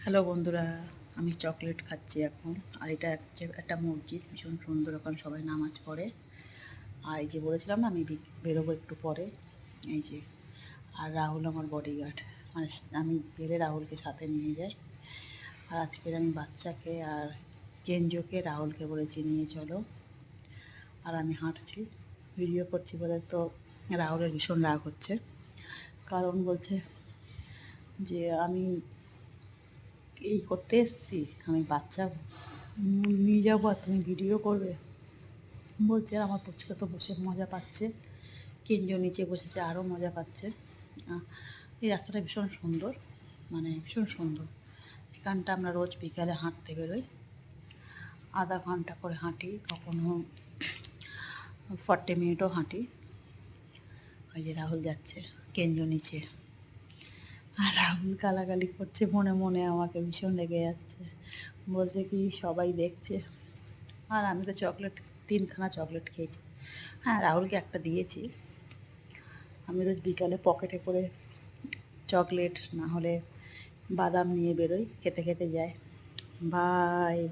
Hello বন্ধুরা, আমি chocolate খাচ্ছি এখন। আর এটা হচ্ছে একটা মসজিদ, ভীষণ সুন্দর, ওখানে সবাই নামাজ পড়ে। আর এই যে বলেছিলাম না আমি বেরোবো একটু পরে, এই যে। আর রাহুল আমার বডিগার্ড, মানে আমি গেলে রাহুলকে সাথে নিয়ে যাই। আর আজকের আমি বাচ্চাকে আর কেঞ্জোকে রাহুলকে বলেছি নিয়ে চলো। আর আমি হাঁটছি, ভিডিও করছি বলে তো রাহুলের ভীষণ রাগ হচ্ছে, কারণ বলছে যে আমি এই করতে এসছি, আমি বাচ্চা নিয়ে যাবো আর তুমি ভিডিও করবে। বলছে আমার পুচকে তো বসে মজা পাচ্ছে, কেঞ্জো নিচে বসেছে আরও মজা পাচ্ছে। এই রাস্তাটা ভীষণ সুন্দর, মানে ভীষণ সুন্দর। এখানটা আমরা রোজ বিকালে হাঁটতে বেরোই, আধা ঘন্টা করে হাঁটি, কখনো 40 মিনিটও হাঁটি। ওই যে রাহুল যাচ্ছে, কেঞ্জো নিচে। আর রাহুল গালাগালি করছে মনে মনে, আমাকে ভীষণ লেগে যাচ্ছে। বলছে কি সবাই দেখছে। আর আমি তো চকলেট, 3খানা চকলেট খেয়েছি। হ্যাঁ, রাহুলকে একটা দিয়েছি। আমি রোজ বিকালে পকেটে করে চকলেট না হলে বাদাম নিয়ে বেরোই, খেতে খেতে যাই। বাই।